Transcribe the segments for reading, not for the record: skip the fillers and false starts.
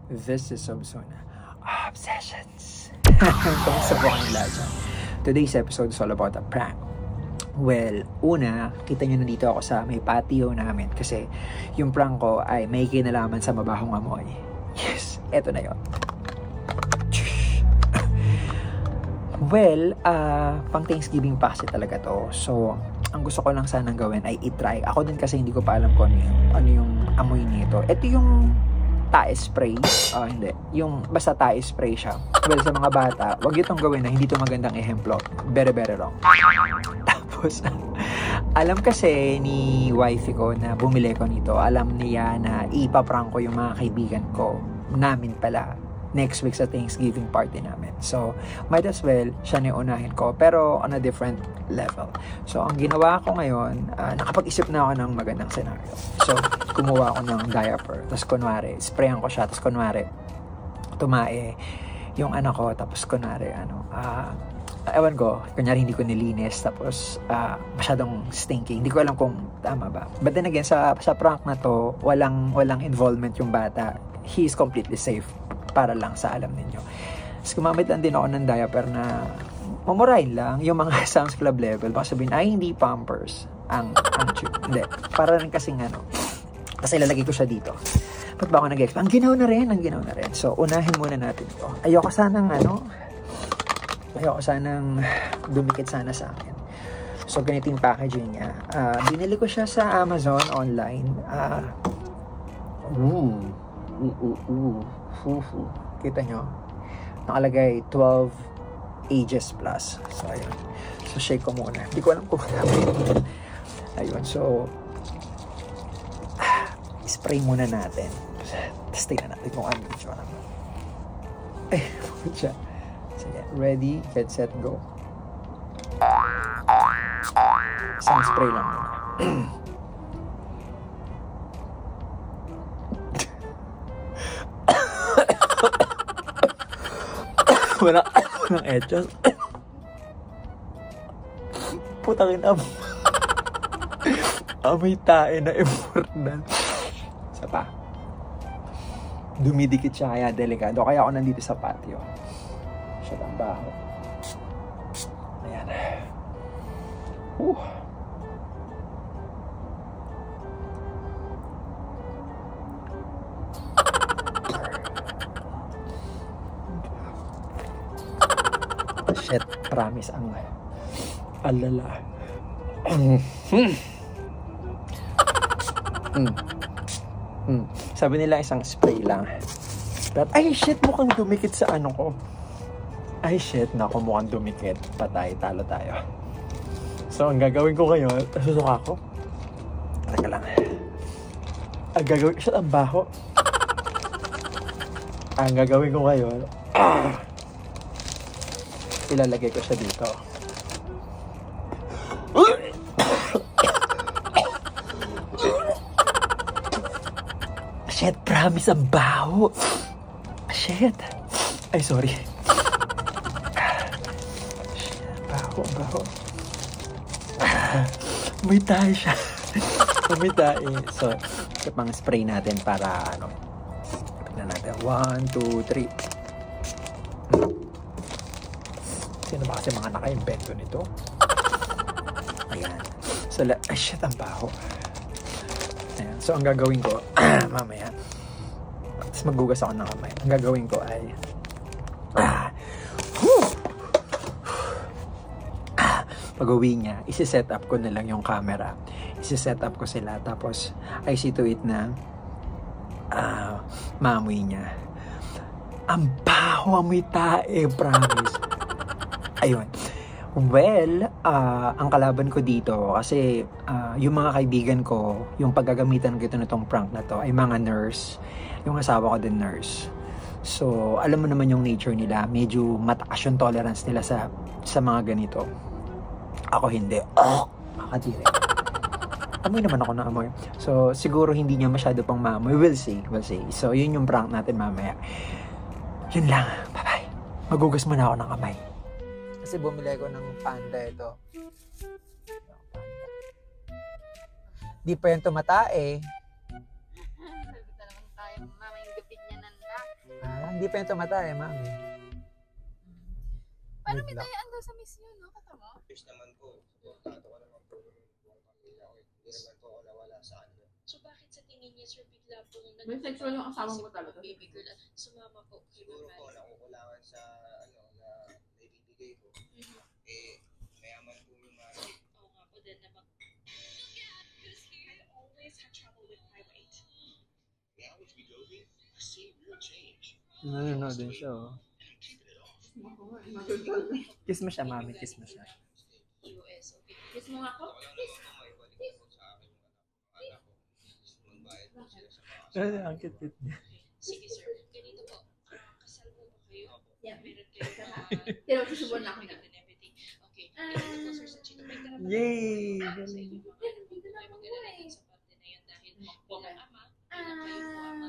This is Obsona Obsessions. Kamusta po kayong lahat dyan? Today's episode is all about a prank. Well, una, kita nyo na dito ako sa may patio namin kasi yung prank ko ay may kinalaman sa mabahong amoy. Yes, eto na yun. Well, pang Thanksgiving pa kasi talaga to. So, ang gusto ko lang sanang gawin ay i-try. Ako din kasi hindi ko pa alam kung ano yung amoy nito. Ito yung tae spray. Hindi. Yung basta tae spray siya. Well, sa mga bata, wag itong gawin na hindi ito magandang ehemplo. Very, very wrong. Tapos, alam kasi ni wifey ko na bumili ko nito. Alam niya na ipaprank ko yung mga kaibigan ko. Namin pala. Next week sa Thanksgiving party namin. So, might as well, siya na unahin ko. Pero, on a different level. So, ang ginawa ko ngayon, nakapag-isip na ako ng magandang scenario. So, kumuha ako ng diaper. Tapos, kunwari, sprayan ko siya. Tapos, kunwari, tumae yung anak ko. Tapos, kunwari, ewan ko, kunyari hindi ko nilinis. Tapos, masyadong stinky. Hindi ko alam kung tama ba. But then again, sa prank na to, walang involvement yung bata. He is completely safe. Para lang sa alam ninyo. Tapos gumamit lang din ako ng diaper na mamurahin lang. Yung mga Sam's Club level. Baka sabihin, ay hindi Pampers. Ang tube. Hindi. Para rin kasing kasi ilalagay ko siya dito. Ba't ba ako nag-explain? Ang ginaw na rin. So, unahin muna natin ito. Ayoko sanang dumikit sana sa akin. So, ganito yung packaging niya. Binili ko siya sa Amazon online. Kita nyo? Nakalagay 12 ages plus. So, ayun. So, shake ko muna. Hindi ko alam kung ano. Ayun. So, spray muna natin. Tapos, tingnan natin kung ano yung tsura. Ay, siya. Sige. Ready, get, set, go. Isang spray lang muna. Walang etchos. Putang ina mo. Amoy tae na important. Isa pa. Dumidikit siya kaya delikado. Kaya ako nandito sa patio. Siya lang baho. Ayan. Shit, promise ang alala. Sabi nila isang spray lang. But, ay shit, mukhang dumikit sa ano ko. Ay shit, naku, mukhang dumikit. Patay, talo tayo. So, ang gagawin ko ngayon, susuka ko. Teka lang. Ang gagawin, shit, ang baho. Ang gagawin ko ngayon, ilalagay ko siya dito. Shit, promise, ang baho. Shit. Ay, sorry. Shit, baho. May tayo siya. May tayo. So, ito pang spray natin para tignan natin. 1, 2, 3. Sino ba kasi mga naka-invento nito? Ayan. So, ay shit, ang baho. Ayan. So, ang gagawin ko, mamaya, tapos maggugas ako ng kamay. Ang gagawin ko ay, pag-uwi niya, isi-set up ko na lang yung camera. Isi-set up ko sila. Tapos, I see to it na, maamoy niya. Ang baho, amoy tae, promise. Ayun. Well, ang kalaban ko dito, kasi yung mga kaibigan ko, yung paggagamitan ko ito na itong prank na to, ay mga nurse. Yung asawa ko din nurse. So, alam mo naman yung nature nila. Medyo mataas yung tolerance nila sa mga ganito. Ako hindi. Makadiri. Amoy naman ako ng amoy. So, siguro hindi niya masyado pang maamoy. We'll see. So, yun yung prank natin mamaya. Yun lang. Bye-bye. Magugas muna ako ng kamay. Kasi bumili ko ng panda ito. Di pa yan tumatae. hindi pa yung tumatay, mami. Paano may tayaan daw sa miss yun, no? Katawa? Yes naman po. Supportado ko naman po. Hindi naman po ako nawala sa ano. So bakit sa tingin niya, sir, bigla po May sexual yung asawa mo talaga. baby girl at sumama po kay Siguro Ma'am po, Alice? nakukulangan sa ano na naibibigay ko. Eh, mayaman po yung mga Oo nga po din naman. Now as we go there, I see real change. Nanonood din siya, oh. Kiss mo siya, mami. Kiss mo siya. EOS, okay. Kiss mo nga ako. Wala naman po may balik po sa akin yung anak ko. Magbayad po sila sa mga Ang cute niya. Sige, sir. Ganito po. Kasal po ba kayo? Yeah. Meron kayo Pero susubuan na ako na. and everything. Okay. Ganito po, sir, sa Chito. May karapatan Yay! po sa inyong mga anak. Hindi po kayo mag-alala sa parte na yun dahil bilang ama, bilang kayo po ang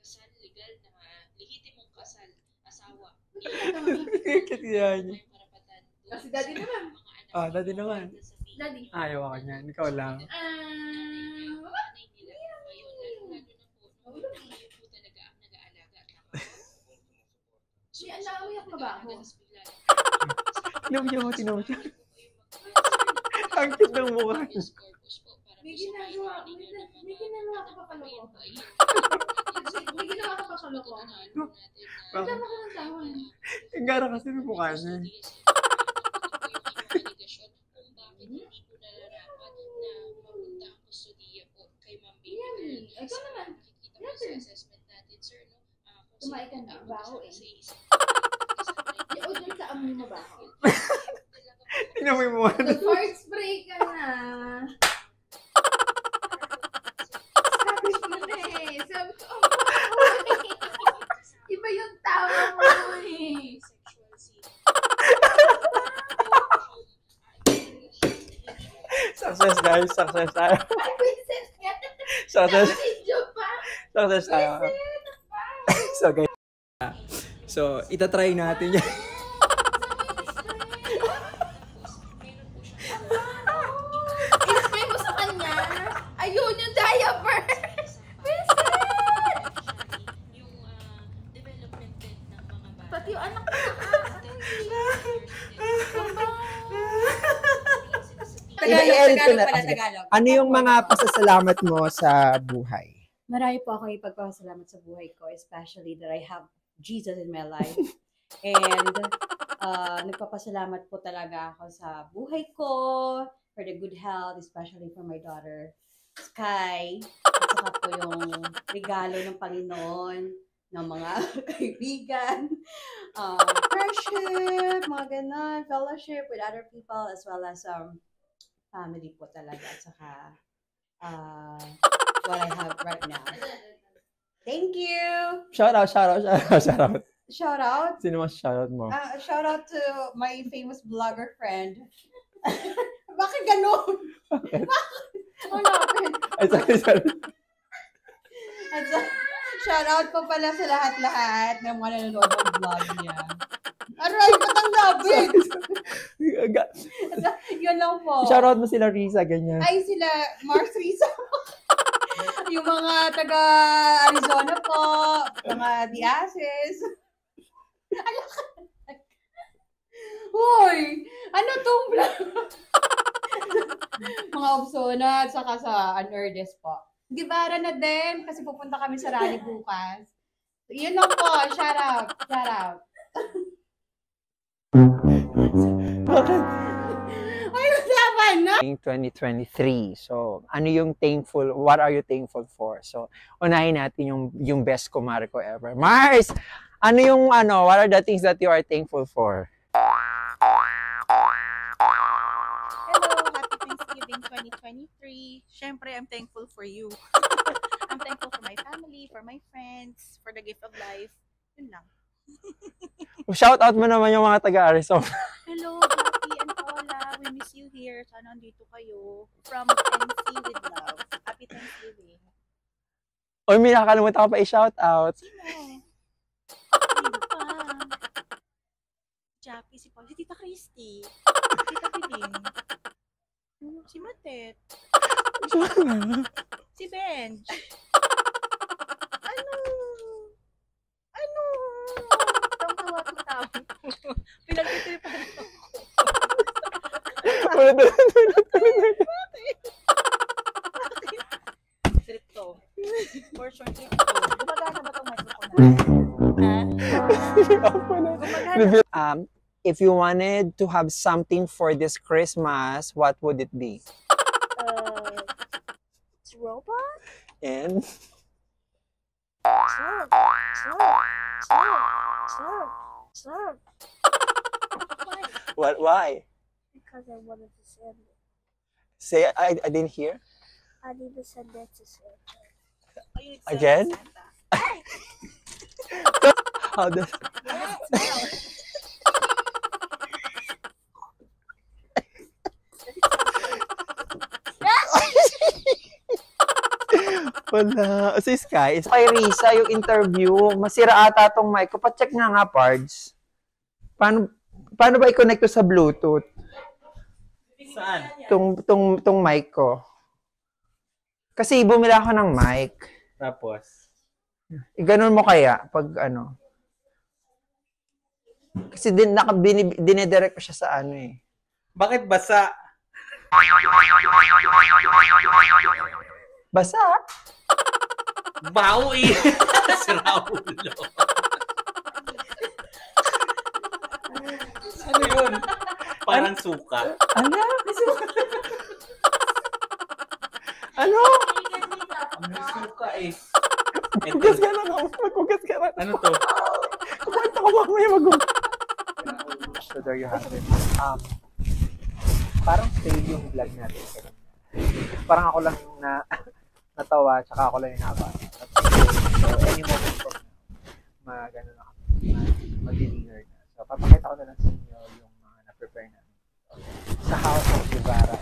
kasal, legal na lehitimong kasal, asawa. Cute yan. May karapatan doon Kasi daddy sa naman. mga anak Ah, niyo. daddy naman. Sasabihin Daddy. niyo. Ayaw ako niyan. Ikaw lang. Nanay nila ngayon, lalo na po, nung kayo po talaga ang nag-aalaga, tama po? So, May anak ka ba ako? madalas bigla lang. Tinawag mo, tinawag mo. Kayo mag- Ang cute ng mukha. Habeas corpus po, para May po sa ginagawa. kayo ninyo ng mga May ginawa ka pa anak po, kaloko. yun po ay May ginawa ka pa kaloko. tutunan po natin na Ang dama ka ng tawon. Ang gara kasi ng mukha niya. kung bakit hindi po nararapat na mapunta ang kustudiya po kay Ma'am Baby Yan, Girl. ikaw naman. Makikita po sa assessment natin, sir, no? Kung Tumae ka sino na, po baho kasama eh. sa isang O, dyan sa amoy mo ba ako? Tinamoy mo. Fart spray ka na. Sabi ko na eh. Sabi ko, iba yung tawa mo eh. Success, guys. Success tayo. Ay, princess nga. Success. Video pa. Success tayo. So, guys. So, itatry natin yan. I-spray mo sa kanya. Ayun, yung diaper. Yung development din ng mga bata. Pati yung anak ko I-edit ko na. Tagalog. Ano yung mga pasasalamat mo sa buhay? Marami po ako ipagpapasalamat sa buhay ko, especially that I have Jesus in my life. And nagpapasalamat po talaga ako sa buhay ko, for the good health, especially for my daughter, Sky. At saka po yung regalo ng Panginoon ng mga kaibigan, friendship, mga ganon, fellowship with other people, as well as family po talaga. At saka what I have right now. Thank you! Shout out, shout out, shout out, shout out. Shout out! Sino mas shout out mo? Shout out to my famous vlogger friend. Bakit ganun? Bakit? Ano natin? Ay, sorry. At shout out po pala sa lahat-lahat ng mga nanonood ng vlog niya. Aray, patanggapin! Yun lang po. Shout out mo sila Risa, ganyan. Ay, sila Mars Risa. Yung mga taga Arizona po, mga Diases. Hoy! Ano tong vlog? Mga Obsona at saka sa Unurdes po. Gibara na din kasi pupunta kami sa rally bukas. Yun lang po. Shout out. Shout out. Bakit? Ay, usapan na! 2023. So, ano yung thankful, what are you thankful for? So, unahin natin yung best kumare ko ever. Mars! What are the things that you are thankful for? Hello, happy Thanksgiving 2023. Syempre, I'm thankful for you. I'm thankful for my family, for my friends, for the gift of life. Yun lang. Shout out mo naman yung mga taga-Arizona. Hello, Jackie and Paula. We miss you here. Sana andito kayo. From NC with love. Happy Thanksgiving. Uy, may nakakalimutan ka pa i-shout out. Sino? Sino pa? Jackie, si Paula, si Tita Christy. Tita Piling. Si Matet. Si Benj. Ano? Pinagtitripan ako. Trip to. For sure, trip to. Gumagana ba itong microphone natin? If you wanted to have something for this Christmas, what would it be? It's robot? And Slurp. what? Why? Because I wanted to send it. Say, I didn't hear. I need to send it to Santa. Again? How does? Wala. Si Sky, kay Risa yung interview, masira ata tong mic ko. Pa-check nga Pards. Paano ba i-connect to sa Bluetooth? Saan? Tong mic ko. Kasi bumili ako ng mic. Tapos? Ganun mo kaya pag ano. Kasi dinidirect ko siya sa ano eh. Bakit basa? Basa? Baho eh. Sira ulo. Ano yun? Parang suka. Ano? Ano? May suka eh. Kugas ka na lang. Kugas ka na. Ano to? Kumanta ko mamaya So there you have it. Parang fail yung vlog natin. Parang ako lang yung natawa, tsaka ako lang yung nakabasa. So any moment from now, mag-dinner na. So papakita ko na lang sa inyo yung mga na-prepare namin sa House of Guevara.